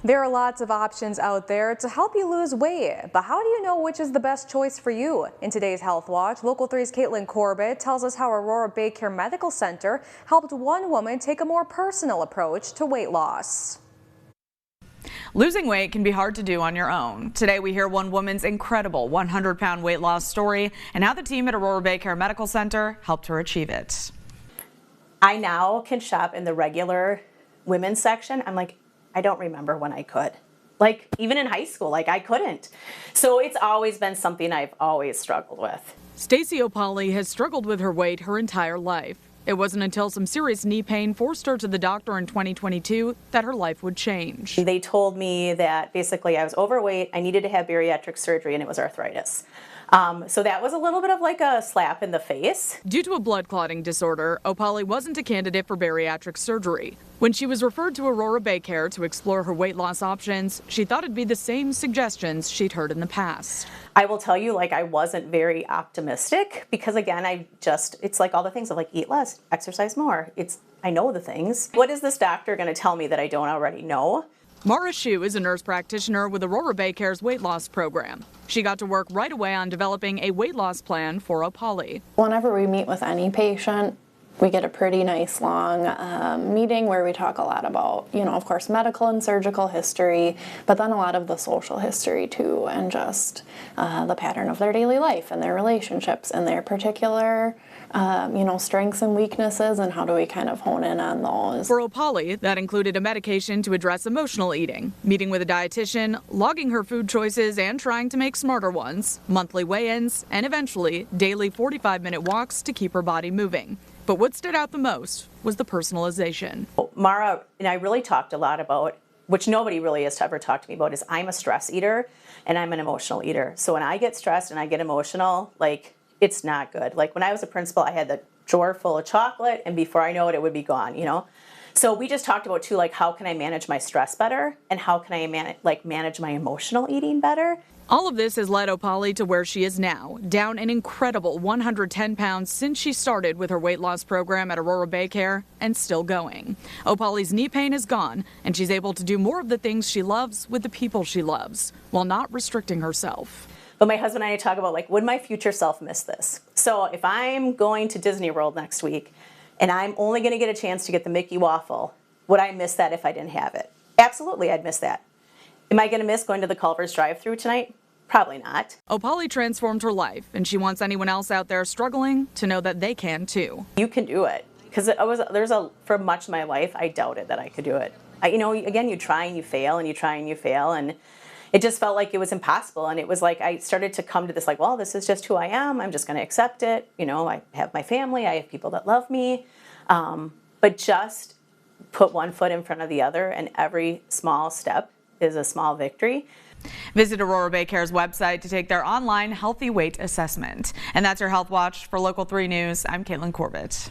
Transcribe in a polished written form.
There are lots of options out there to help you lose weight, but how do you know which is the best choice for you? In today's Health Watch, Local 3's Caitlin Corbett tells us how Aurora Baycare Medical Center helped one woman take a more personal approach to weight loss. Losing weight can be hard to do on your own. Today we hear one woman's incredible 100-pound weight loss story and how the team at Aurora Baycare Medical Center helped her achieve it. I now can shop in the regular women's section. I'm like, I don't remember when I could. Like, even in high school, like, I couldn't. So it's always been something I've always struggled with. Stacie Opahle has struggled with her weight her entire life. It wasn't until some serious knee pain forced her to the doctor in 2022 that her life would change. They told me that basically I was overweight, I needed to have bariatric surgery, and it was arthritis. So that was a little bit of like a slap in the face. Due to a blood clotting disorder, Opahle wasn't a candidate for bariatric surgery. When she was referred to Aurora Baycare to explore her weight loss options, she thought it'd be the same suggestions she'd heard in the past. I will tell you, like, I wasn't very optimistic because, again, it's like all the things of like eat less, exercise more. I know the things. What is this doctor going to tell me that I don't already know? Mara Shue is a nurse practitioner with Aurora Baycare's weight loss program. She got to work right away on developing a weight loss plan for Opahle. Whenever we meet with any patient, we get a pretty nice long meeting where we talk a lot about, of course, medical and surgical history, but then a lot of the social history too, and just the pattern of their daily life and their relationships and their particular strengths and weaknesses, and how do we kind of hone in on those. For Opahle, that included a medication to address emotional eating, meeting with a dietitian, logging her food choices and trying to make smarter ones, monthly weigh-ins, and eventually daily 45-minute walks to keep her body moving. But what stood out the most was the personalization. Mara and I really talked a lot about, which nobody really has ever talked to me about, is I'm a stress eater and I'm an emotional eater. So when I get stressed and I get emotional, like, it's not good. Like, when I was a principal, I had the drawer full of chocolate, and before I know it, it would be gone, So we just talked about, too, like, how can I manage my stress better, and how can I manage my emotional eating better? All of this has led Opahle to where she is now, down an incredible 110 pounds since she started with her weight loss program at Aurora Baycare, and still going. Opahle's knee pain is gone, and she's able to do more of the things she loves with the people she loves, while not restricting herself. But my husband and I talk about, like, would my future self miss this? So if I'm going to Disney World next week, and I'm only going to get a chance to get the Mickey waffle, would I miss that if I didn't have it? Absolutely, I'd miss that. Am I going to miss going to the Culver's drive-thru tonight? Probably not. Opahle transformed her life, and she wants anyone else out there struggling to know that they can too. You can do it. Because for much of my life, I doubted that I could do it. Again, you try and you fail, and you try and you fail, and it just felt like it was impossible. And it was like I started to come to this, like, well, this is just who I am. I'm just going to accept it. I have my family. I have people that love me. But just put one foot in front of the other, and every small step is a small victory. Visit Aurora Baycare's website to take their online healthy weight assessment. And that's your Health Watch. For Local 3 News, I'm Caitlin Corbett.